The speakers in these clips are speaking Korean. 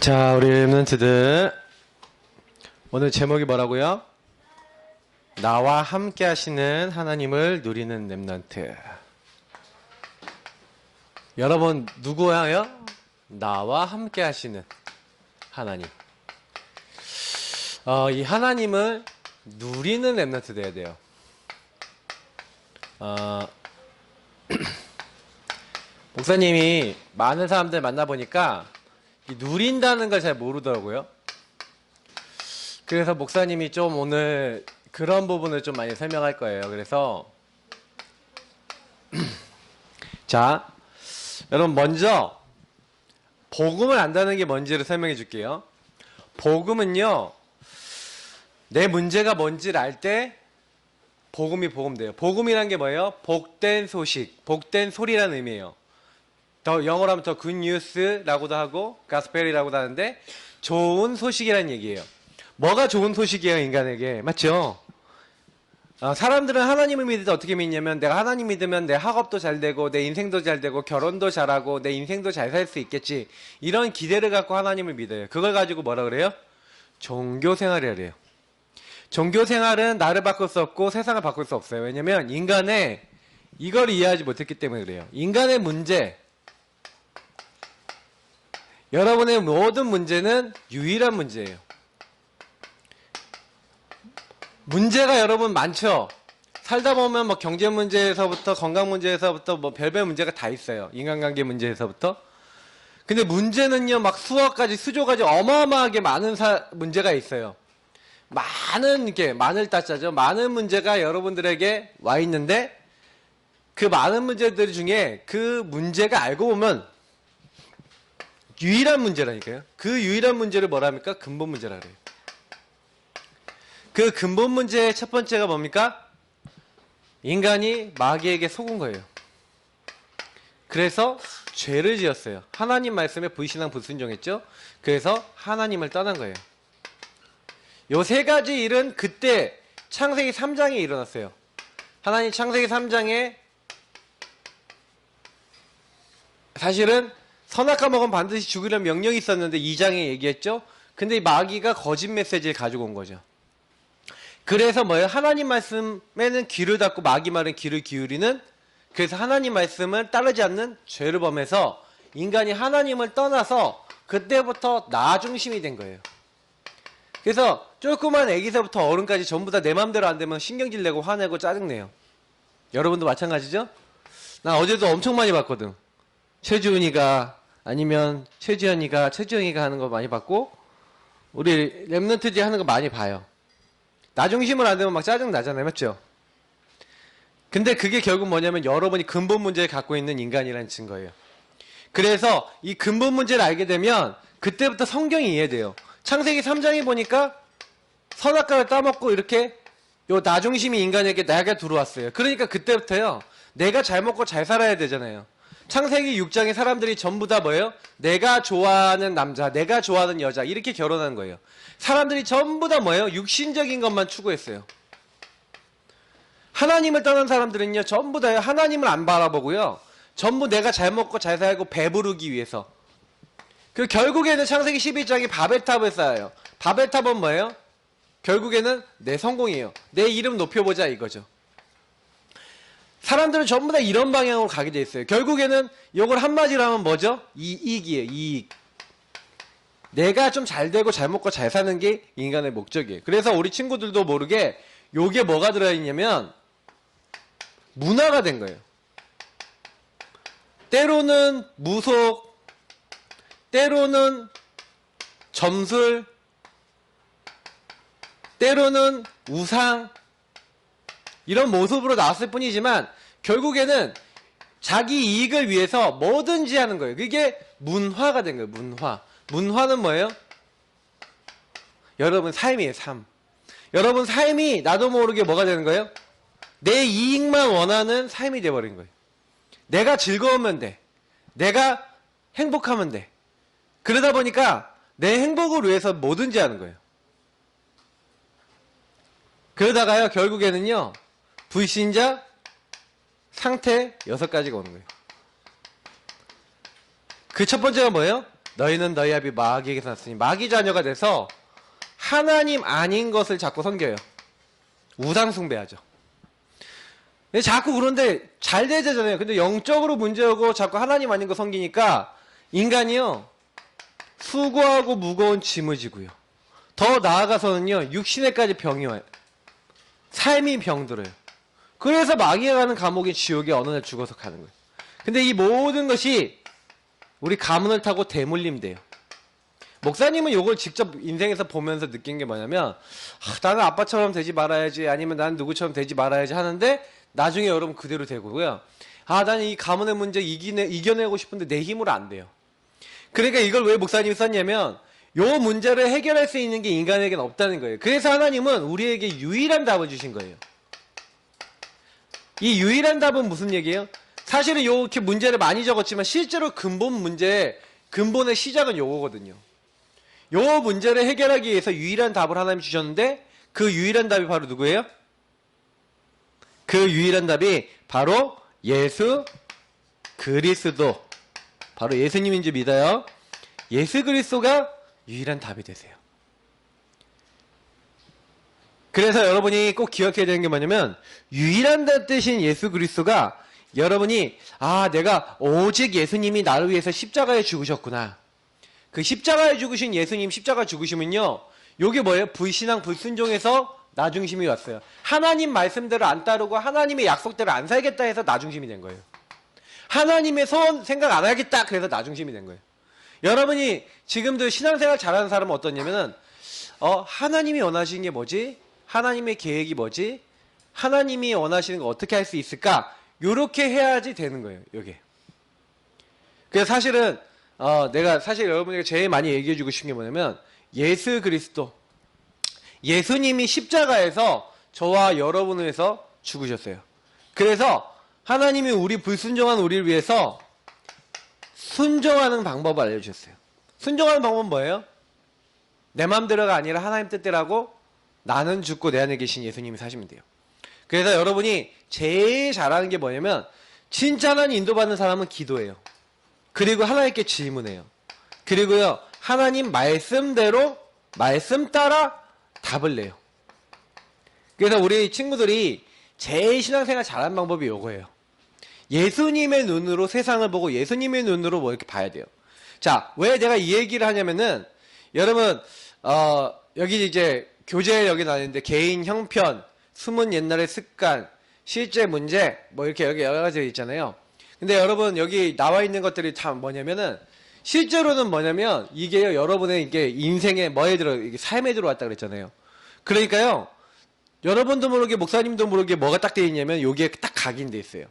자, 우리 랩런트들 오늘 제목이 뭐라고요? 나와 함께 하시는 하나님을 누리는 랩런트. 여러분 누구예요? 나와 함께 하시는 하나님. 이 하나님을 누리는 랩런트 돼야 돼요. 목사님이 많은 사람들 만나보니까 누린다는 걸 잘 모르더라고요. 그래서 목사님이 좀 오늘 그런 부분을 좀 많이 설명할 거예요. 그래서 자, 여러분 먼저 복음을 안다는 게 뭔지를 설명해 줄게요. 복음은요, 내 문제가 뭔지를 알 때 복음이 복음돼요. 복음이란 게 뭐예요? 복된 소식, 복된 소리라는 의미예요. 더 영어로 하면 더 굿뉴스라고도 하고 가스펠이라고도 하는데 좋은 소식이라는 얘기예요. 뭐가 좋은 소식이에요, 인간에게? 맞죠? 사람들은 하나님을 믿을 때 어떻게 믿냐면, 내가 하나님 믿으면 내 학업도 잘 되고 내 인생도 잘 되고 결혼도 잘하고 내 인생도 잘 살 수 있겠지, 이런 기대를 갖고 하나님을 믿어요. 그걸 가지고 뭐라 그래요? 종교생활이라 그래요. 종교생활은 나를 바꿀 수 없고 세상을 바꿀 수 없어요. 왜냐면 인간의 이걸 이해하지 못했기 때문에 그래요. 인간의 문제, 여러분의 모든 문제는 유일한 문제예요. 문제가 여러분 많죠? 살다 보면 뭐 경제 문제에서부터 건강 문제에서부터 뭐 별별 문제가 다 있어요. 인간관계 문제에서부터. 근데 문제는요, 막 수억까지, 수조까지 어마어마하게 많은 문제가 있어요. 많은, 이렇게, 많을 따자죠. 많은 문제가 여러분들에게 와 있는데, 그 많은 문제들 중에 그 문제가 알고 보면 유일한 문제라니까요. 그 유일한 문제를 뭐라 합니까? 근본 문제라 그래요. 그 근본 문제의 첫 번째가 뭡니까? 인간이 마귀에게 속은 거예요. 그래서 죄를 지었어요. 하나님 말씀에 불신앙 불순종했죠. 그래서 하나님을 떠난 거예요. 요 세 가지 일은 그때 창세기 3장에 일어났어요. 하나님 창세기 3장에 사실은 선악과 먹으면 반드시 죽으려는 명령이 있었는데 2장에 얘기했죠. 근데 이 마귀가 거짓 메시지를 가지고 온 거죠. 그래서 뭐예요? 하나님 말씀에는 귀를 닫고 마귀 말은 귀를 기울이는, 그래서 하나님 말씀을 따르지 않는 죄를 범해서 인간이 하나님을 떠나서 그때부터 나 중심이 된 거예요. 그래서 조그만 애기서부터 어른까지 전부 다 내 맘대로 안 되면 신경질 내고 화내고 짜증내요. 여러분도 마찬가지죠? 나 어제도 엄청 많이 봤거든. 최주은이가 아니면 최지연이가, 최주영이가 하는 거 많이 봤고, 우리 랩런트들이 하는 거 많이 봐요. 나 중심으로 안 되면 막 짜증 나잖아요. 맞죠? 근데 그게 결국 뭐냐면 여러분이 근본 문제를 갖고 있는 인간이라는 증거예요. 그래서 이 근본 문제를 알게 되면 그때부터 성경이 이해돼요. 창세기 3장에 보니까 선악과를 따먹고 이렇게 요 나 중심이 인간에게 내가 들어왔어요. 그러니까 그때부터요, 내가 잘 먹고 잘 살아야 되잖아요. 창세기 6장에 사람들이 전부 다 뭐예요? 내가 좋아하는 남자, 내가 좋아하는 여자, 이렇게 결혼한 거예요. 사람들이 전부 다 뭐예요? 육신적인 것만 추구했어요. 하나님을 떠난 사람들은요, 전부 다 하나님을 안 바라보고요, 전부 내가 잘 먹고 잘 살고 배부르기 위해서. 그 결국에는 창세기 11장이 바벨탑을 쌓아요. 바벨탑은 뭐예요? 결국에는 내 성공이에요. 내 이름 높여보자 이거죠. 사람들은 전부 다 이런 방향으로 가게 돼 있어요. 결국에는 이걸 한마디로 하면 뭐죠? 이익이에요. 이익. 내가 좀 잘 되고 잘 먹고 잘 사는 게 인간의 목적이에요. 그래서 우리 친구들도 모르게 요게 뭐가 들어있냐면 문화가 된 거예요. 때로는 무속, 때로는 점술, 때로는 우상, 이런 모습으로 나왔을 뿐이지만 결국에는 자기 이익을 위해서 뭐든지 하는 거예요. 그게 문화가 된 거예요. 문화. 문화는 뭐예요? 여러분 삶이에요. 삶. 여러분 삶이 나도 모르게 뭐가 되는 거예요? 내 이익만 원하는 삶이 돼버린 거예요. 내가 즐거우면 돼. 내가 행복하면 돼. 그러다 보니까 내 행복을 위해서 뭐든지 하는 거예요. 그러다가요, 결국에는요, 불신자 상태 6가지가 오는 거예요. 그 첫 번째가 뭐예요? 너희는 너희 아비 마귀에게서 났으니 마귀 자녀가 돼서 하나님 아닌 것을 자꾸 섬겨요. 우상 숭배하죠. 자꾸 그런데 잘 되잖아요. 근데 영적으로 문제고 자꾸 하나님 아닌 거 섬기니까 인간이요 수고하고 무거운 짐을 지고요. 더 나아가서는요 육신에까지 병이 와요. 삶이 병들어요. 그래서 마귀가 가는 감옥인 지옥에 어느 날 죽어서 가는 거예요. 근데 이 모든 것이 우리 가문을 타고 대물림돼요. 목사님은 이걸 직접 인생에서 보면서 느낀 게 뭐냐면 나는 아빠처럼 되지 말아야지 아니면 나는 누구처럼 되지 말아야지 하는데 나중에 여러분 그대로 되고요. 나는 이 가문의 문제 이겨내고 싶은데 내 힘으로 안 돼요. 그러니까 이걸 왜 목사님이 썼냐면 요 문제를 해결할 수 있는 게 인간에게는 없다는 거예요. 그래서 하나님은 우리에게 유일한 답을 주신 거예요. 이 유일한 답은 무슨 얘기예요? 사실은 이렇게 문제를 많이 적었지만 실제로 근본의 시작은 요거거든요. 요 문제를 해결하기 위해서 유일한 답을 하나님 주셨는데 그 유일한 답이 바로 누구예요? 그 유일한 답이 바로 예수 그리스도, 바로 예수님인 줄 믿어요. 예수 그리스도가 유일한 답이 되세요. 그래서 여러분이 꼭 기억해야 되는 게 뭐냐면 유일한 답 대신 예수 그리스도가 여러분이 내가 오직 예수님이 나를 위해서 십자가에 죽으셨구나. 그 십자가에 죽으신 예수님 십자가 죽으시면요 요게 뭐예요? 불신앙 불순종에서 나중심이 왔어요. 하나님 말씀대로 안 따르고 하나님의 약속대로 안 살겠다 해서 나중심이 된 거예요. 하나님의 소원 생각 안 하겠다 그래서 나중심이 된 거예요. 여러분이 지금도 신앙생활 잘하는 사람은 어떠냐면은 하나님이 원하시는 게 뭐지? 하나님의 계획이 뭐지? 하나님이 원하시는 거 어떻게 할 수 있을까? 요렇게 해야지 되는 거예요. 요게. 그래서 사실은 내가 사실 여러분에게 제일 많이 얘기해 주고 싶은 게 뭐냐면 예수 그리스도, 예수님이 십자가에서 저와 여러분을 위해서 죽으셨어요. 그래서 하나님이 우리 불순종한 우리를 위해서 순종하는 방법을 알려주셨어요. 순종하는 방법은 뭐예요? 내 마음대로가 아니라 하나님 뜻대로하고 나는 죽고 내 안에 계신 예수님이 사시면 돼요. 그래서 여러분이 제일 잘하는 게 뭐냐면 진짜 하나님 인도받는 사람은 기도해요. 그리고 하나님께 질문해요. 그리고요 하나님 말씀대로 말씀 따라 답을 내요. 그래서 우리 친구들이 제일 신앙생활 잘하는 방법이 이거예요. 예수님의 눈으로 세상을 보고 예수님의 눈으로 뭐 이렇게 봐야 돼요. 자, 왜 내가 이 얘기를 하냐면은 여러분 여기 이제 교재 여기 나왔는데 개인 형편, 숨은 옛날의 습관, 실제 문제 뭐 이렇게 여기 여러 가지 있잖아요. 근데 여러분 여기 나와 있는 것들이 다 뭐냐면은 실제로는 뭐냐면 이게요 여러분의 이게 인생에 이게 삶에 들어왔다 그랬잖아요. 그러니까요 여러분도 모르게 목사님도 모르게 뭐가 딱 돼 있냐면 여기에 딱 각인돼 있어요.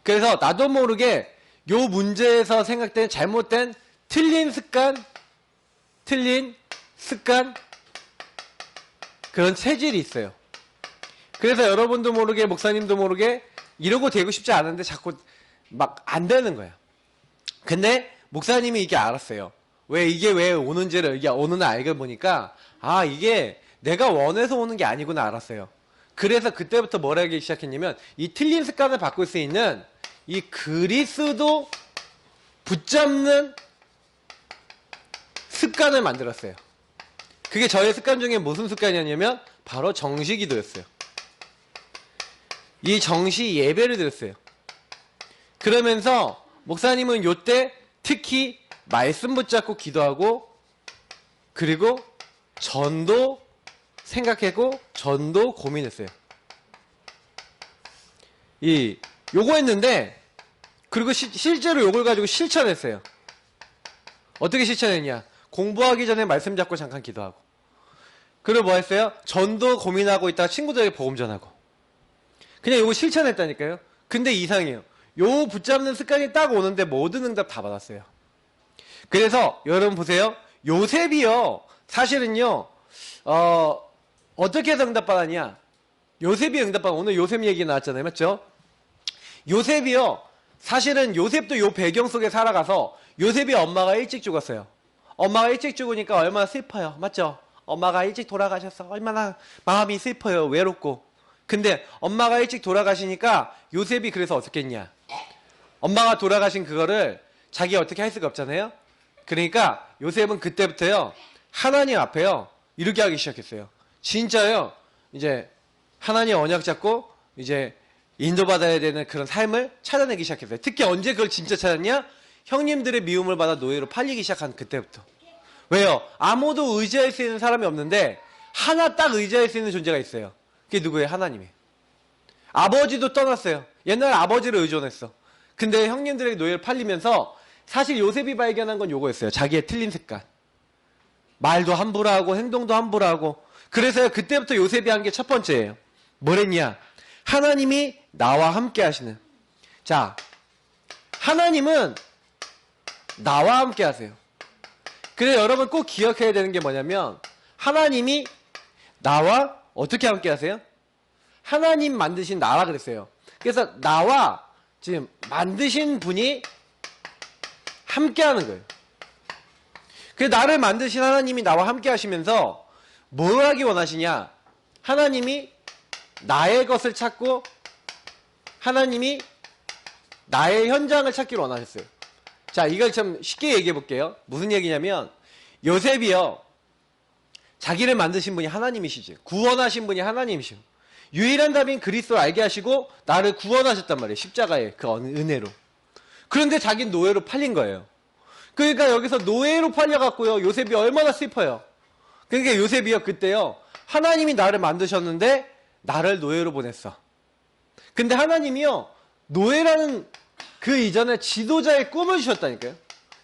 그래서 나도 모르게 요 문제에서 생각된 잘못된 틀린 습관 그런 체질이 있어요. 그래서 여러분도 모르게 목사님도 모르게 이러고 되고 싶지 않은데 자꾸 막 안 되는 거야. 근데 목사님이 이게 알았어요. 이게 왜 오는지를 이게 어느 날 알고 보니까 이게 내가 원해서 오는 게 아니구나 알았어요. 그래서 그때부터 뭘 하기 시작했냐면 이 틀린 습관을 바꿀 수 있는 이 그리스도 붙잡는 습관을 만들었어요. 그게 저의 습관 중에 무슨 습관이었냐면 바로 정시기도였어요. 이 정시 예배를 드렸어요. 그러면서 목사님은 요때 특히 말씀 붙잡고 기도하고 그리고 전도 생각하고 전도 고민했어요. 요거 했는데 그리고 실제로 요걸 가지고 실천했어요. 어떻게 실천했냐? 공부하기 전에 말씀 잡고 잠깐 기도하고 그리고 뭐 했어요? 전도 고민하고 있다가 친구들에게 복음 전하고 그냥 요거 실천했다니까요. 근데 이상해요. 요 붙잡는 습관이 딱 오는데 모든 응답 다 받았어요. 그래서 여러분 보세요. 요셉이요. 사실은요. 어떻게 해서 응답받았냐? 요셉이 응답받아. 오늘 요셉 얘기 나왔잖아요. 맞죠? 요셉이요. 사실은 요셉도 요 배경 속에 살아가서 요셉이 엄마가 일찍 죽었어요. 엄마가 일찍 죽으니까 얼마나 슬퍼요. 맞죠? 엄마가 일찍 돌아가셔서 얼마나 마음이 슬퍼요. 외롭고. 근데 엄마가 일찍 돌아가시니까 요셉이 그래서 어떻게 했냐? 엄마가 돌아가신 그거를 자기가 어떻게 할 수가 없잖아요. 그러니까 요셉은 그때부터요, 하나님 앞에요, 이렇게 하기 시작했어요. 진짜요, 이제 하나님 언약 잡고 이제 인도받아야 되는 그런 삶을 찾아내기 시작했어요. 특히 언제 그걸 진짜 찾았냐? 형님들의 미움을 받아 노예로 팔리기 시작한 그때부터. 왜요? 아무도 의지할 수 있는 사람이 없는데 하나 딱 의지할 수 있는 존재가 있어요. 그게 누구예요? 하나님이에요. 아버지도 떠났어요. 옛날에 아버지를 의존했어. 근데 형님들에게 노예를 팔리면서 사실 요셉이 발견한 건 요거였어요. 자기의 틀린 습관. 말도 함부로 하고 행동도 함부로 하고. 그래서 그때부터 요셉이 한 게 첫 번째예요. 뭐랬냐? 하나님이 나와 함께 하시는. 자, 하나님은 나와 함께 하세요. 그래서 여러분 꼭 기억해야 되는 게 뭐냐면 하나님이 나와 어떻게 함께 하세요? 하나님 만드신 나라 그랬어요. 그래서 나와 지금 만드신 분이 함께 하는 거예요. 그래서 나를 만드신 하나님이 나와 함께 하시면서 뭘 하기 원하시냐? 하나님이 나의 것을 찾고 하나님이 나의 현장을 찾기를 원하셨어요. 자, 이걸 좀 쉽게 얘기해 볼게요. 무슨 얘기냐면 요셉이요, 자기를 만드신 분이 하나님이시지, 구원하신 분이 하나님이시고, 유일한 답인 그리스도를 알게 하시고 나를 구원하셨단 말이에요. 십자가의 그 은혜로. 그런데 자기는 노예로 팔린 거예요. 그러니까 여기서 노예로 팔려갖고요, 요셉이 얼마나 슬퍼요. 그러니까 요셉이요, 그때요, 하나님이 나를 만드셨는데 나를 노예로 보냈어. 근데 하나님이요, 노예라는 그 이전에 지도자의 꿈을 주셨다니까요.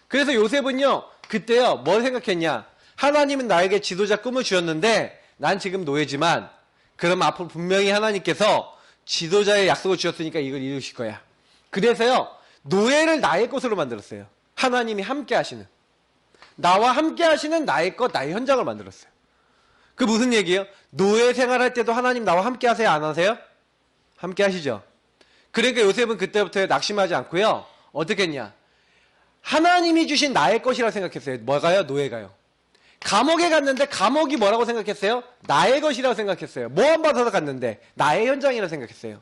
그래서 요셉은요, 그때요, 뭘 생각했냐? 하나님은 나에게 지도자 꿈을 주셨는데 난 지금 노예지만 그럼 앞으로 분명히 하나님께서 지도자의 약속을 주셨으니까 이걸 이루실 거야. 그래서요, 노예를 나의 것으로 만들었어요. 하나님이 함께 하시는, 나와 함께 하시는 나의 것, 나의 현장을 만들었어요. 그 무슨 얘기예요? 노예 생활할 때도 하나님 나와 함께 하세요? 안 하세요? 함께 하시죠. 그러니까 요셉은 그때부터 낙심하지 않고요, 어떻게 했냐? 하나님이 주신 나의 것이라고 생각했어요. 뭐가요? 노예가요. 감옥에 갔는데 감옥이 뭐라고 생각했어요? 나의 것이라고 생각했어요. 모함 받아서 갔는데 나의 현장이라고 생각했어요.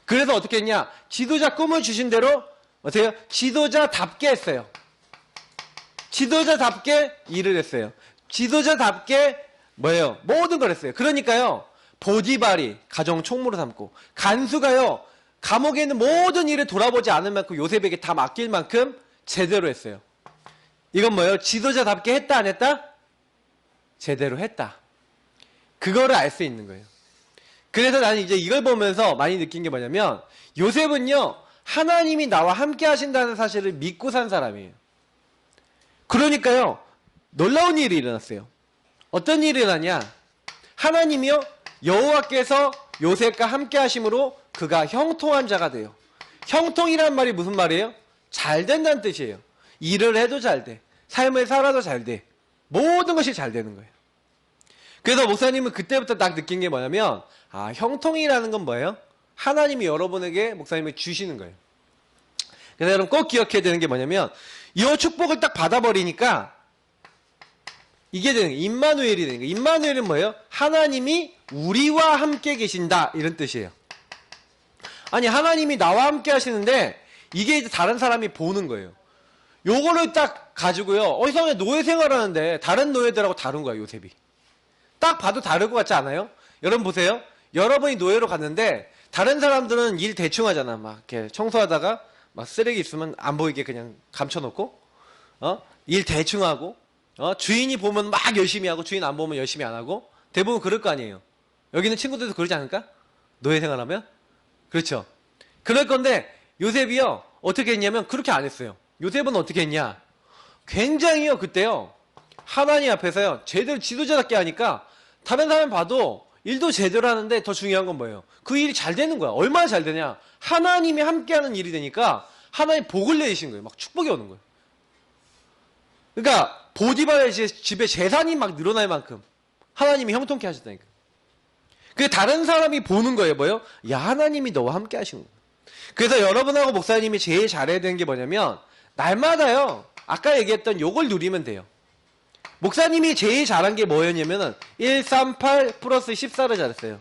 그래서 어떻게 했냐? 지도자 꿈을 주신 대로 어때요? 지도자답게 했어요. 지도자답게 일을 했어요. 지도자답게 뭐예요? 모든 걸 했어요. 그러니까요, 보디발이 가정 총무로 삼고, 간수가요, 감옥에 있는 모든 일을 돌아보지 않을 만큼 요셉에게 다 맡길 만큼 제대로 했어요. 이건 뭐예요? 지도자답게 했다 안 했다? 제대로 했다. 그거를 알 수 있는 거예요. 그래서 나는 이제 이걸 보면서 많이 느낀 게 뭐냐면 요셉은요, 하나님이 나와 함께 하신다는 사실을 믿고 산 사람이에요. 그러니까요, 놀라운 일이 일어났어요. 어떤 일이 일어나냐? 하나님이요, 여호와께서 요셉과 함께 하심으로 그가 형통한 자가 돼요. 형통이란 말이 무슨 말이에요? 잘 된다는 뜻이에요. 일을 해도 잘 돼. 삶을 살아도 잘 돼. 모든 것이 잘 되는 거예요. 그래서 목사님은 그때부터 딱 느낀 게 뭐냐면, 아, 형통이라는 건 뭐예요? 하나님이 여러분에게 목사님을 주시는 거예요. 그래서 여러분 꼭 기억해야 되는 게 뭐냐면, 이 축복을 딱 받아버리니까 이게 되는 거예요. 임마누엘이 되는 거예요. 임마누엘은 뭐예요? 하나님이 우리와 함께 계신다, 이런 뜻이에요. 아니, 하나님이 나와 함께 하시는데 이게 이제 다른 사람이 보는 거예요. 요거를 딱 가지고요, 이상하게 노예 생활하는데 다른 노예들하고 다른 거야, 요셉이. 딱 봐도 다를 것 같지 않아요? 여러분 보세요. 여러분이 노예로 갔는데 다른 사람들은 일 대충 하잖아. 막 이렇게 청소하다가 막 쓰레기 있으면 안 보이게 그냥 감춰놓고, 일 대충 하고, 주인이 보면 막 열심히 하고 주인 안 보면 열심히 안 하고, 대부분 그럴 거 아니에요. 여기는 친구들도 그러지 않을까? 노예 생활하면? 그렇죠. 그럴 건데 요셉이요, 어떻게 했냐면 그렇게 안 했어요. 요셉은 어떻게 했냐? 굉장히요, 그때요, 하나님 앞에서요, 제대로 지도자답게 하니까 다른 사람 봐도 일도 제대로 하는데 더 중요한 건 뭐예요? 그 일이 잘 되는 거야. 얼마나 잘 되냐? 하나님이 함께하는 일이 되니까 하나님 복을 내리신 거예요. 막 축복이 오는 거예요. 그러니까 보디발의 집에 재산이 막 늘어날 만큼 하나님이 형통케 하셨다니까. 그 다른 사람이 보는 거예요. 뭐예요? 야, 하나님이 너와 함께 하시는 거예요. 그래서 여러분하고 목사님이 제일 잘해야 되는 게 뭐냐면 날마다요, 아까 얘기했던 요걸 누리면 돼요. 목사님이 제일 잘한 게 뭐였냐면은 138 플러스 14를 잘했어요.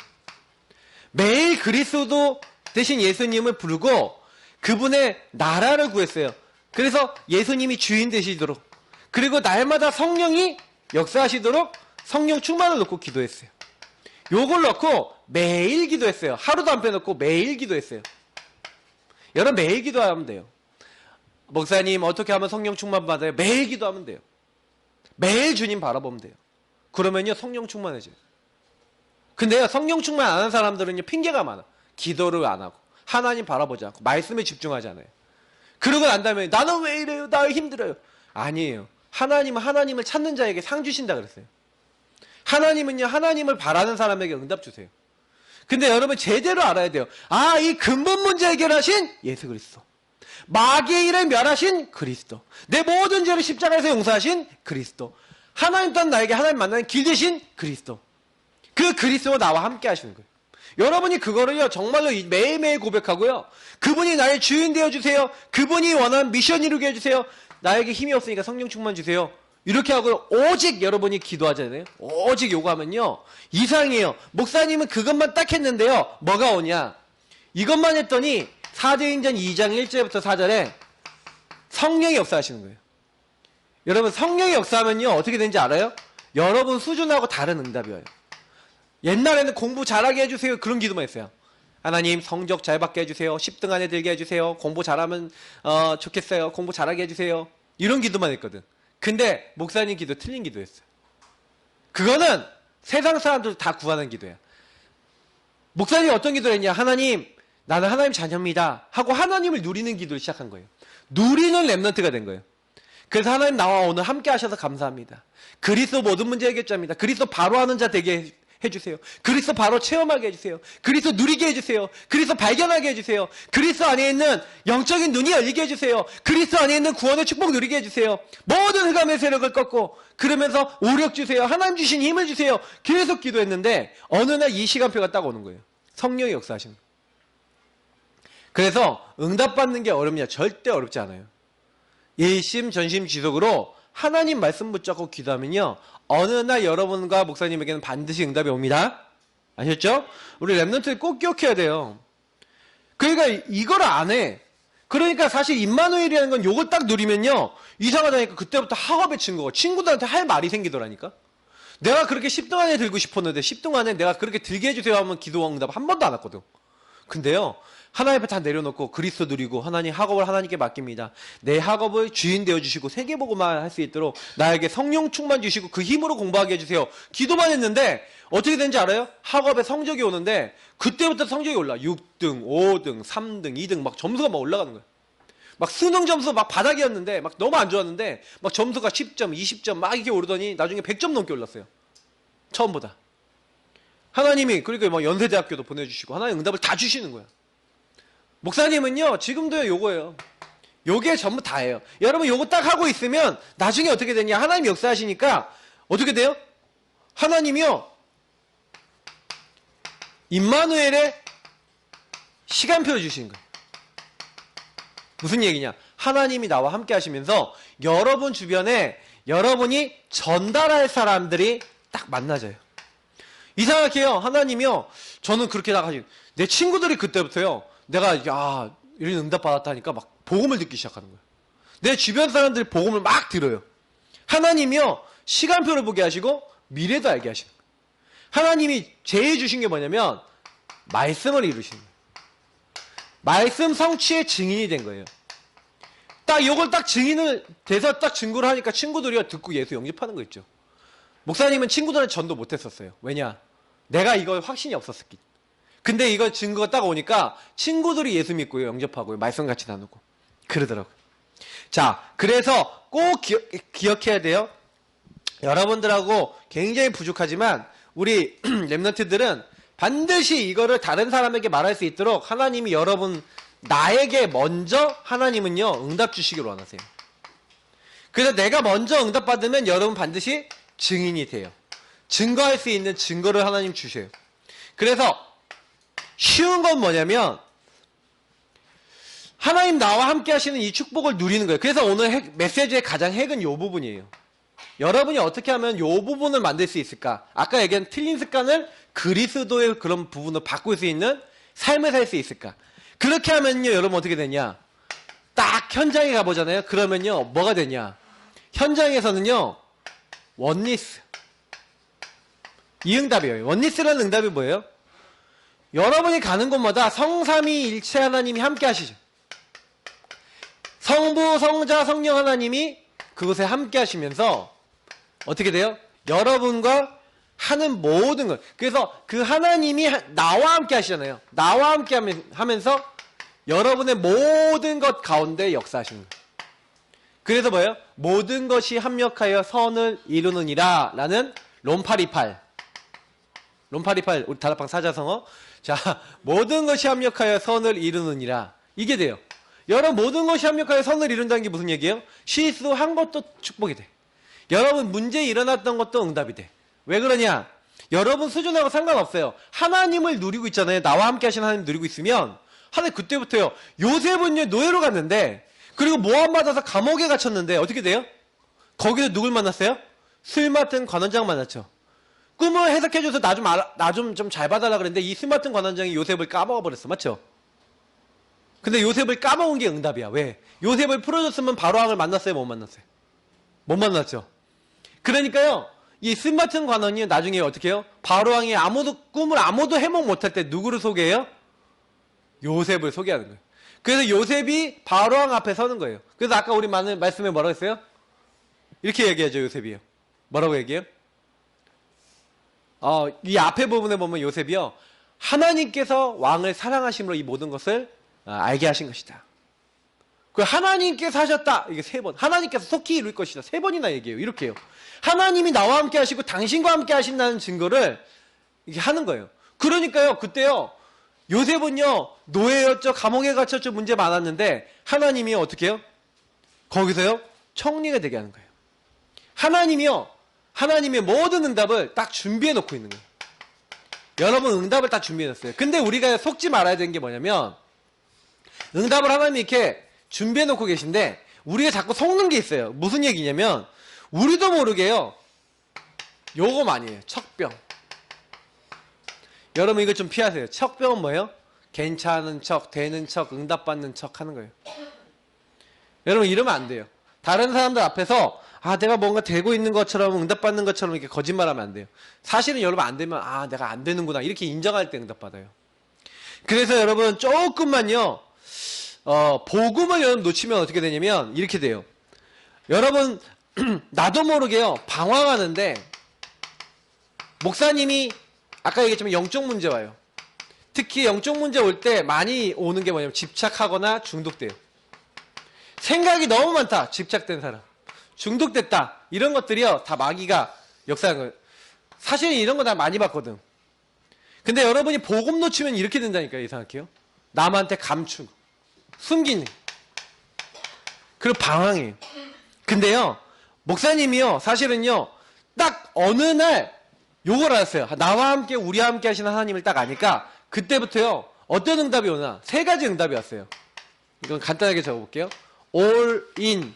매일 그리스도 대신 예수님을 부르고 그분의 나라를 구했어요. 그래서 예수님이 주인 되시도록, 그리고 날마다 성령이 역사하시도록 성령 충만을 놓고 기도했어요. 요걸 넣고 매일 기도했어요. 하루도 안 빼놓고 매일 기도했어요. 여러분 매일 기도하면 돼요. 목사님 어떻게 하면 성령 충만 받아요? 매일 기도하면 돼요. 매일 주님 바라보면 돼요. 그러면요 성령 충만해져요. 근데요 성령 충만 안 하는 사람들은요 핑계가 많아. 기도를 안 하고 하나님 바라보지 않고 말씀에 집중하지 않아요. 그러고 난 다음에 나는 왜 이래요? 나 힘들어요. 아니에요. 하나님은 하나님을 찾는 자에게 상 주신다 그랬어요. 하나님은요 하나님을 바라는 사람에게 응답 주세요. 근데 여러분 제대로 알아야 돼요. 아, 이 근본 문제 해결하신 예수 그리스도, 마귀의 일을 멸하신 그리스도, 내 모든 죄를 십자가에서 용서하신 그리스도, 하나님 또한 나에게 하나님 만나는 길 되신 그리스도, 그 그리스도가 나와 함께 하시는 거예요. 여러분이 그거를요 정말로 매일매일 고백하고요, 그분이 나의 주인 되어주세요, 그분이 원하는 미션 이루게 해주세요, 나에게 힘이 없으니까 성령 충만 주세요, 이렇게 하고 오직 여러분이 기도하잖아요. 오직 요구하면요 이상해요. 목사님은 그것만 딱 했는데요 뭐가 오냐, 이것만 했더니 사도행전 2장 1절부터 4절에 성령이 역사하시는 거예요. 여러분 성령이 역사하면요 어떻게 되는지 알아요? 여러분 수준하고 다른 응답이 와요. 옛날에는 공부 잘하게 해주세요 그런 기도만 했어요. 하나님 성적 잘 받게 해주세요, 10등 안에 들게 해주세요, 공부 잘하면 좋겠어요, 공부 잘하게 해주세요, 이런 기도만 했거든. 근데 목사님 기도 틀린 기도였어요. 그거는 세상 사람들 다 구하는 기도야. 목사님이 어떤 기도를 했냐, 하나님 나는 하나님 자녀입니다 하고 하나님을 누리는 기도를 시작한 거예요. 누리는 랩런트가 된 거예요. 그래서 하나님 나와 오늘 함께 하셔서 감사합니다. 그리스도 모든 문제 해결자입니다. 그리스도 바로 하는 자 되게 해주세요. 그리스도 바로 체험하게 해주세요. 그리스도 누리게 해주세요. 그리스도 발견하게 해주세요. 그리스도 안에 있는 영적인 눈이 열리게 해주세요. 그리스도 안에 있는 구원의 축복 누리게 해주세요. 모든 흑암의 세력을 꺾고 그러면서 오력 주세요. 하나님 주신 힘을 주세요. 계속 기도했는데 어느 날 이 시간표가 딱 오는 거예요. 성령이 역사하시는 거예요. 그래서 응답받는 게 어렵냐? 절대 어렵지 않아요. 일심 전심 지속으로 하나님 말씀 붙잡고 기도하면요 어느 날 여러분과 목사님에게는 반드시 응답이 옵니다. 아셨죠? 우리 랩런트를 꼭 기억해야 돼요. 그러니까 이걸 안 해. 그러니까 사실 임마누엘이라는 건 요걸 딱 누리면요 이상하다니까 그때부터 학업의 친구가 친구들한테 할 말이 생기더라니까. 내가 그렇게 10등 안에 들고 싶었는데 10등 안에 내가 그렇게 들게 해주세요 하면 기도 응답 한 번도 안 왔거든. 근데요 하나님 앞에 다 내려놓고 그리스도 누리고 하나님 학업을 하나님께 맡깁니다. 내 학업을 주인 되어주시고 세계보고만 할 수 있도록 나에게 성령 충만 주시고 그 힘으로 공부하게 해주세요. 기도만 했는데 어떻게 되는지 알아요? 학업에 성적이 오는데 그때부터 성적이 올라. 6등, 5등, 3등, 2등 막 점수가 막 올라가는 거예요. 막 수능 점수 막 바닥이었는데 막 너무 안 좋았는데 막 점수가 10점, 20점 막 이렇게 오르더니 나중에 100점 넘게 올랐어요. 처음보다. 하나님이 그러니까 막 연세대학교도 보내주시고 하나님 응답을 다 주시는 거야. 목사님은요 지금도 요거예요. 요게 전부 다예요. 여러분 요거 딱 하고 있으면 나중에 어떻게 되냐, 하나님 역사하시니까 어떻게 돼요? 하나님이요 임마누엘의 시간표를 주시는 거예요. 무슨 얘기냐, 하나님이 나와 함께 하시면서 여러분 주변에 여러분이 전달할 사람들이 딱 만나져요. 이상하게요 하나님이요 저는 그렇게 나가지, 내 친구들이 그때부터요 내가 이런 응답 받았다니까 막 복음을 듣기 시작하는 거예요. 내 주변 사람들이 복음을 막 들어요. 하나님이요 시간표를 보게 하시고 미래도 알게 하시는 거예요. 하나님이 제일 주신 게 뭐냐면 말씀을 이루시는 거예요. 말씀 성취의 증인이 된 거예요. 딱 요걸 딱 증인을 돼서 딱 증거를 하니까 친구들이 듣고 예수 영접하는 거 있죠. 목사님은 친구들한테 전도 못했었어요. 왜냐? 내가 이거 확신이 없었기. 근데 이거 증거가 딱 오니까 친구들이 예수 믿고요 영접하고요 말씀 같이 나누고 그러더라고요. 자, 그래서 꼭 기억해야 돼요. 여러분들하고 굉장히 부족하지만 우리 랩런트들은 반드시 이거를 다른 사람에게 말할 수 있도록 하나님이 여러분 나에게 먼저 하나님은요 응답 주시기를 원하세요. 그래서 내가 먼저 응답 받으면 여러분 반드시 증인이 돼요. 증거할 수 있는 증거를 하나님 주셔요. 그래서 쉬운 건 뭐냐면 하나님 나와 함께 하시는 이 축복을 누리는 거예요. 그래서 오늘 메시지의 가장 핵은 이 부분이에요. 여러분이 어떻게 하면 이 부분을 만들 수 있을까? 아까 얘기한 틀린 습관을 그리스도의 그런 부분을 바꿀 수 있는 삶을 살 수 있을까? 그렇게 하면요 여러분 어떻게 되냐, 딱 현장에 가보잖아요. 그러면요 뭐가 되냐, 현장에서는요, 원리스. 이 응답이에요. 원리스라는 응답이 뭐예요? 여러분이 가는 곳마다 성삼위일체 하나님이 함께 하시죠. 성부, 성자, 성령 하나님이 그곳에 함께 하시면서 어떻게 돼요? 여러분과 하는 모든 것. 그래서 그 하나님이 나와 함께 하시잖아요. 나와 함께 하면서 여러분의 모든 것 가운데 역사하시는 거예요. 그래서 뭐예요? 모든 것이 합력하여 선을 이루느니라 라는 롬828 우리 다락방 사자성어. 자, 모든 것이 합력하여 선을 이루느니라. 이게 돼요. 여러분, 모든 것이 합력하여 선을 이룬다는 게 무슨 얘기예요? 실수한 것도 축복이 돼. 여러분, 문제 일어났던 것도 응답이 돼. 왜 그러냐? 여러분 수준하고 상관없어요. 하나님을 누리고 있잖아요. 나와 함께 하시는 하나님 누리고 있으면 하나님 그때부터요. 요셉은요, 노예로 갔는데, 그리고 모함 받아서 감옥에 갇혔는데 어떻게 돼요? 거기서 누굴 만났어요? 술 맡은 관원장 만났죠. 꿈을 해석해줘서 나 좀 잘 봐달라 그랬는데 이 술 맡은 관원장이 요셉을 까먹어버렸어. 맞죠? 근데 요셉을 까먹은 게 응답이야. 왜? 요셉을 풀어줬으면 바로왕을 만났어요? 못 만났어요? 못 만났죠. 그러니까요, 이 술 맡은 관원이 나중에 어떻게 해요? 바로왕이 꿈을 아무도 해몽 못할 때 누구를 소개해요? 요셉을 소개하는 거예요. 그래서 요셉이 바로왕 앞에 서는 거예요. 그래서 아까 우리 말씀에 뭐라고 했어요? 이렇게 얘기하죠, 요셉이요. 뭐라고 얘기해요? 이 앞에 부분에 보면 요셉이요, 하나님께서 왕을 사랑하심으로 이 모든 것을 알게 하신 것이다. 그 하나님께서 하셨다. 이게 3번. 하나님께서 속히 이룰 것이다. 3번이나 얘기해요. 이렇게 해요. 하나님이 나와 함께 하시고 당신과 함께 하신다는 증거를 이렇게 하는 거예요. 그러니까요, 그때요, 요셉은요, 노예였죠. 감옥에 갇혔죠. 문제 많았는데 하나님이 어떻게 해요? 거기서요, 청리가 되게 하는 거예요. 하나님이요, 하나님의 모든 응답을 딱 준비해 놓고 있는 거예요. 여러분, 응답을 딱 준비해 놨어요. 근데 우리가 속지 말아야 되는 게 뭐냐면, 응답을 하나님이 이렇게 준비해 놓고 계신데 우리가 자꾸 속는 게 있어요. 무슨 얘기냐면, 우리도 모르게요, 요거 많이 해요. 척병. 여러분, 이거 좀 피하세요. 척병은 뭐예요? 괜찮은 척, 되는 척, 응답받는 척 하는 거예요. 여러분, 이러면 안 돼요. 다른 사람들 앞에서 내가 뭔가 되고 있는 것처럼, 응답받는 것처럼 이렇게 거짓말하면 안 돼요. 사실은 여러분 안 되면 내가 안 되는구나 이렇게 인정할 때 응답받아요. 그래서 여러분, 조금만요, 복음을 여러분 놓치면 어떻게 되냐면 이렇게 돼요. 여러분, 나도 모르게요, 방황하는데 목사님이 아까 얘기했지만 영적 문제 와요. 특히 영적 문제 올 때 많이 오는 게 뭐냐면 집착하거나 중독돼요. 생각이 너무 많다. 집착된 사람. 중독됐다. 이런 것들이요, 다 마귀가 역사한 거예요. 사실 이런 거 나 많이 봤거든. 근데 여러분이 복음 놓치면 이렇게 된다니까요. 이상하게요. 남한테 감추고 숨기는, 그리고 방황해요. 근데요, 목사님이요, 사실은요, 딱 어느 날 요걸 알았어요. 나와 함께 우리와 함께 하시는 하나님을 딱 아니까 그때부터요, 어떤 응답이 오나 3가지 응답이 왔어요. 이건 간단하게 적어볼게요. all in,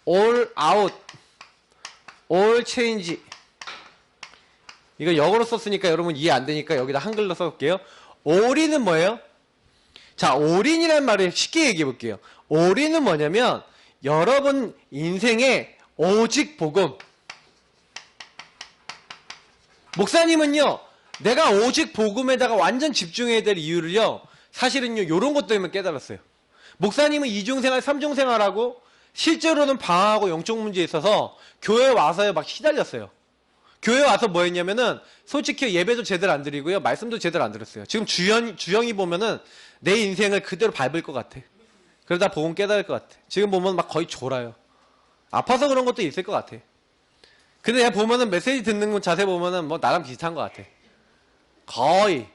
all out, all change. 이거 영어로 썼으니까 여러분 이해 안 되니까 여기다 한글로 써볼게요. all in은 뭐예요? 자, all in이라는 말을 쉽게 얘기해 볼게요. all in은 뭐냐면 여러분 인생의 오직 복음. 목사님은요, 내가 오직 복음에다가 완전 집중해야 될 이유를요, 사실은요, 요런 것 때문에 깨달았어요. 목사님은 이중생활, 삼중생활하고 실제로는 방황하고 영적 문제에 있어서 교회에 와서요, 막 시달렸어요. 교회에 와서 뭐 했냐면은 솔직히 예배도 제대로 안 드리고요, 말씀도 제대로 안 들었어요. 지금 주영이 보면은 내 인생을 그대로 밟을 것 같아. 그러다 복음 깨달을 것 같아. 지금 보면 막 거의 졸아요. 아파서 그런 것도 있을 것 같아. 근데 내가 보면은 메시지 듣는 자세 보면은 뭐 나랑 비슷한 것 같아. 거의.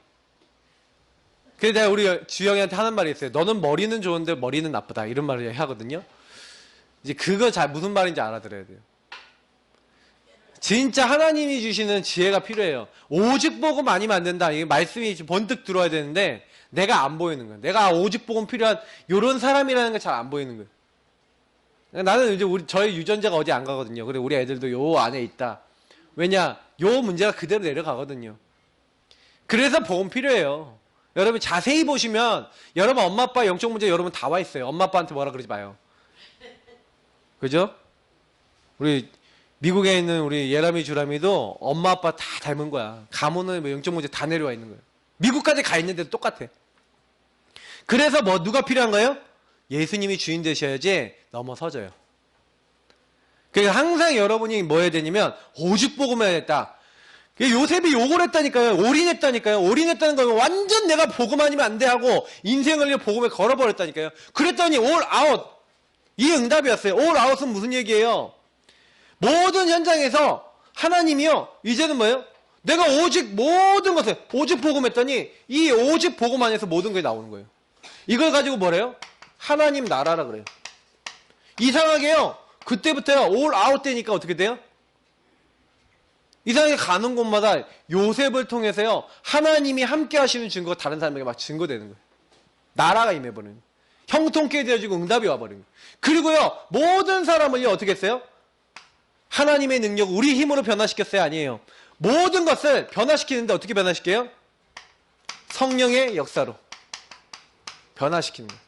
그래서 내가 우리 주영이한테 하는 말이 있어요. 너는 머리는 좋은데 머리는 나쁘다. 이런 말을 하거든요. 이제 그거 무슨 말인지 알아들어야 돼요. 진짜 하나님이 주시는 지혜가 필요해요. 오직 복음 아니면 안 된다. 이 말씀이 번뜩 들어와야 되는데 내가 안 보이는 거야. 내가 오직 복음 필요한 요런 사람이라는 게 잘 안 보이는 거예요. 나는 이제 저희 유전자가 어디 안 가거든요. 근데 우리 애들도 요 안에 있다. 왜냐? 요 문제가 그대로 내려가거든요. 그래서 복음 필요해요. 여러분 자세히 보시면 여러분 엄마 아빠 영적 문제 여러분 다 와 있어요. 엄마 아빠한테 뭐라 그러지 마요. 그죠? 우리 미국에 있는 우리 예람이 주람이도 엄마 아빠 다 닮은 거야. 가문은 뭐 영적 문제 다 내려와 있는 거야. 미국까지 가 있는데도 똑같아. 그래서 뭐 누가 필요한 거예요? 예수님이 주인 되셔야지 넘어서져요. 그러니까 항상 여러분이 뭐 해야 되냐면 오직 복음을 해야겠다. 요셉이 욕을 했다니까요. 올인했다니까요. 올인했다는 건 완전 내가 복음 아니면 안 돼 하고 인생을 위해 복음에 걸어버렸다니까요. 그랬더니 올 아웃. 이 응답이었어요. 올 아웃은 무슨 얘기예요? 모든 현장에서 하나님이요. 이제는 뭐예요? 내가 오직 모든 것을 오직 복음했더니 이 오직 복음 안에서 모든 게 나오는 거예요. 이걸 가지고 뭐래요? 하나님 나라라 그래요. 이상하게요. 그때부터요. 올 아웃 되니까 어떻게 돼요? 이상하게 가는 곳마다 요셉을 통해서요. 하나님이 함께 하시는 증거가 다른 사람에게 막 증거되는 거예요. 나라가 임해버리는 거예요. 형통케 되어지고 응답이 와버리는 거예요. 그리고요. 모든 사람을요. 어떻게 했어요? 하나님의 능력, 우리 힘으로 변화시켰어요? 아니에요. 모든 것을 변화시키는데 어떻게 변화시켜요? 성령의 역사로 변화시키는 거예요.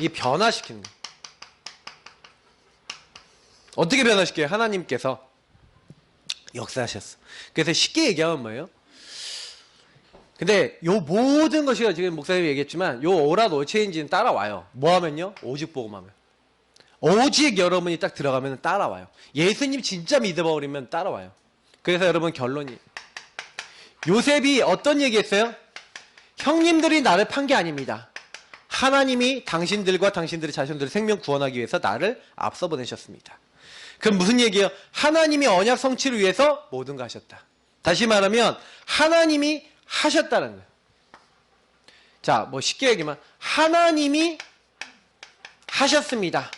이 변화시키는 거예요. 어떻게 변화시켜요? 하나님께서 역사하셨어. 그래서 쉽게 얘기하면 뭐예요? 근데 요 모든 것이 지금 목사님이 얘기했지만 요 오라 노체인지는 따라와요. 뭐 하면요? 오직 복음하면. 오직 여러분이 딱 들어가면 따라와요. 예수님 진짜 믿어버리면 따라와요. 그래서 여러분 결론이 요셉이 어떤 얘기했어요? 형님들이 나를 판 게 아닙니다. 하나님이 당신들과 당신들의 자손들의 생명 구원하기 위해서 나를 앞서 보내셨습니다. 그럼 무슨 얘기예요? 하나님이 언약 성취를 위해서 모든 거 하셨다. 다시 말하면 하나님이 하셨다는 거예요. 자, 뭐 쉽게 얘기하면 하나님이 하셨습니다.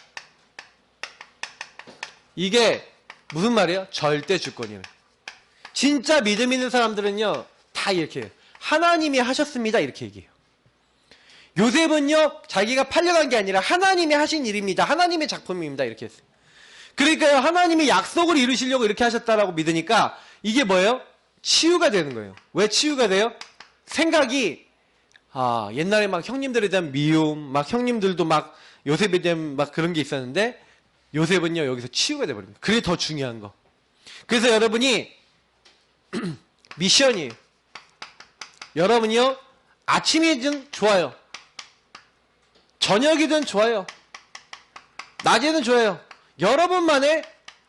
이게 무슨 말이에요? 절대 주권이에요. 진짜 믿음 있는 사람들은요 다 이렇게 해요. 하나님이 하셨습니다 이렇게 얘기해요. 요셉은요 자기가 팔려간 게 아니라 하나님이 하신 일입니다. 하나님의 작품입니다 이렇게 했어요. 그러니까요 하나님이 약속을 이루시려고 이렇게 하셨다라고 믿으니까 이게 뭐예요? 치유가 되는 거예요. 왜 치유가 돼요? 생각이 옛날에 막 형님들에 대한 미움, 막 형님들도 막 요셉에 대한 막 그런 게 있었는데 요셉은요 여기서 치유가 돼버립니다. 그게 더 중요한 거. 그래서 여러분이 미션이에요. 여러분이요 아침이든 좋아요, 저녁이든 좋아요, 낮에는 좋아요. 여러분만의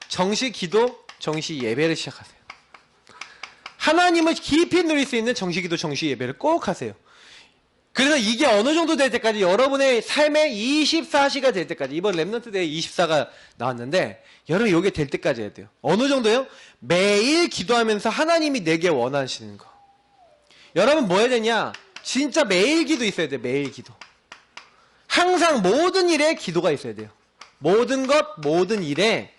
정시 기도, 정시 예배를 시작하세요. 하나님을 깊이 누릴 수 있는 정시 기도, 정시 예배를 꼭 하세요. 그래서 이게 어느 정도 될 때까지 여러분의 삶의 24시가 될 때까지, 이번 랩넌트 데이 24가 나왔는데 여러분 이게 될 때까지 해야 돼요. 어느 정도요? 매일 기도하면서 하나님이 내게 원하시는 거. 여러분 뭐 해야 되냐? 진짜 매일 기도 있어야 돼요. 매일 기도. 항상 모든 일에 기도가 있어야 돼요. 모든 것, 모든 일에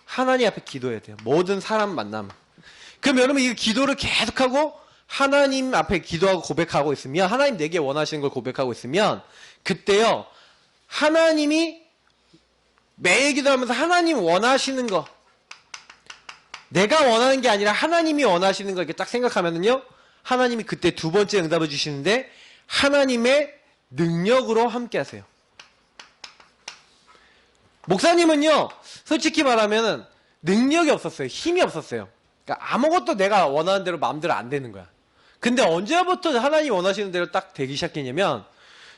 하나님 앞에 기도해야 돼요. 모든 사람 만나면. 그럼 여러분 이 기도를 계속하고 하나님 앞에 기도하고 고백하고 있으면, 하나님 내게 원하시는 걸 고백하고 있으면 그때요 하나님이 매일 기도하면서 하나님 원하시는 거, 내가 원하는 게 아니라 하나님이 원하시는 거 이렇게 딱 생각하면은요 하나님이 그때 두 번째 응답을 주시는데 하나님의 능력으로 함께 하세요. 목사님은요 솔직히 말하면은 능력이 없었어요. 힘이 없었어요. 그러니까 아무것도 내가 원하는 대로 마음대로 안 되는 거야. 근데 언제부터 하나님 원하시는 대로 딱 되기 시작했냐면,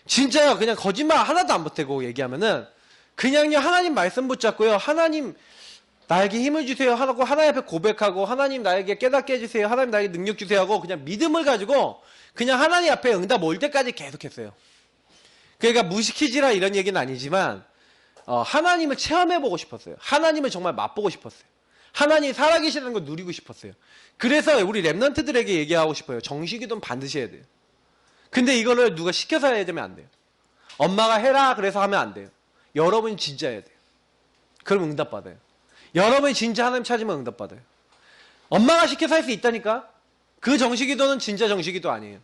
진짜 그냥 거짓말 하나도 안 보태고 얘기하면은 그냥요 하나님 말씀 붙잡고요, 하나님 나에게 힘을 주세요 하고 하나님 앞에 고백하고, 하나님 나에게 깨닫게 해주세요, 하나님 나에게 능력 주세요 하고 그냥 믿음을 가지고 그냥 하나님 앞에 응답 올 때까지 계속했어요. 그러니까 무식해지라 이런 얘기는 아니지만 하나님을 체험해보고 싶었어요. 하나님을 정말 맛보고 싶었어요. 하나님이 살아계시는 걸 누리고 싶었어요. 그래서 우리 랩런트들에게 얘기하고 싶어요. 정식기도는 반드시 해야 돼요. 근데 이거를 누가 시켜서 해야 되면 안 돼요. 엄마가 해라 그래서 하면 안 돼요. 여러분이 진짜 해야 돼요. 그럼 응답받아요. 여러분이 진짜 하나님 찾으면 응답받아요. 엄마가 시켜서 할 수 있다니까? 그 정식기도는 진짜 정식기도 아니에요.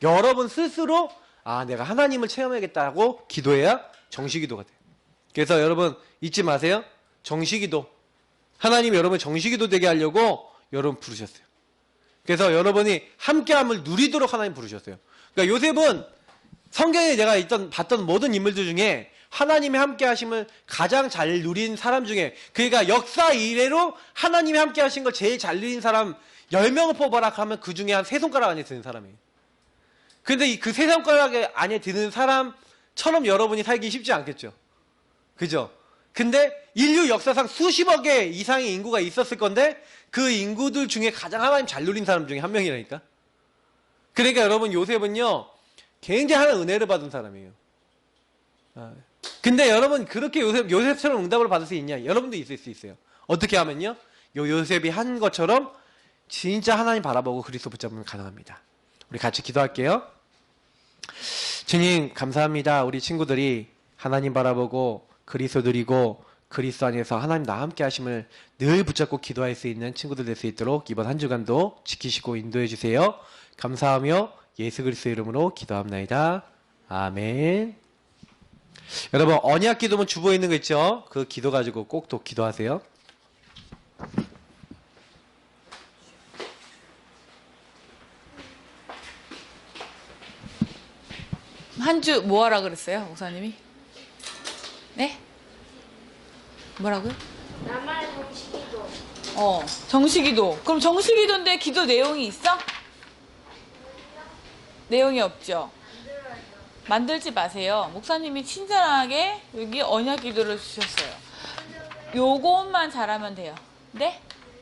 여러분 스스로 내가 하나님을 체험해야겠다고 기도해야 정식기도가 돼요. 그래서 여러분 잊지 마세요. 정식기도. 하나님이 여러분 정식기도 되게 하려고 여러분 부르셨어요. 그래서 여러분이 함께함을 누리도록 하나님 부르셨어요. 그러니까 요셉은 성경에 내가 봤던 모든 인물들 중에 하나님의 함께 하심을 가장 잘 누린 사람 중에, 그러니까 역사 이래로 하나님이 함께 하신 걸 제일 잘 누린 사람 10명을 뽑아라 하면 그 중에 한 3손가락 안에 드는 사람이에요. 근데 그 3손가락 안에 드는 사람처럼 여러분이 살기 쉽지 않겠죠. 그죠? 근데 인류 역사상 수십억의 이상의 인구가 있었을 건데 그 인구들 중에 가장 하나님 잘 누린 사람 중에 한 명이라니까. 그러니까 여러분 요셉은요 굉장히 하나님 은혜를 받은 사람이에요. 근데 여러분 그렇게 요셉처럼 응답을 받을 수 있냐? 여러분도 있을 수 있어요. 어떻게 하면요? 요셉이 한 것처럼 진짜 하나님 바라보고 그리스도 붙잡으면 가능합니다. 우리 같이 기도할게요. 주님 감사합니다. 우리 친구들이 하나님 바라보고 그리스도 누리고 그리스도 안에서 하나님 나와 함께 하심을 늘 붙잡고 기도할 수 있는 친구들 될 수 있도록 이번 한 주간도 지키시고 인도해 주세요. 감사하며 예수 그리스도 이름으로 기도합나이다. 아멘. 여러분 언약 기도문 주보에 있는 거 있죠? 그 기도 가지고 꼭 또 기도하세요. 한 주 뭐 하라 그랬어요, 목사님이? 네? 뭐라고요? 나만의 정식기도. 정식기도. 그럼 정식기도인데 기도 내용이 있어? 내용이 없죠. 만들지 마세요. 목사님이 친절하게 여기 언약 기도를 주셨어요. 요것만 잘하면 돼요. 네?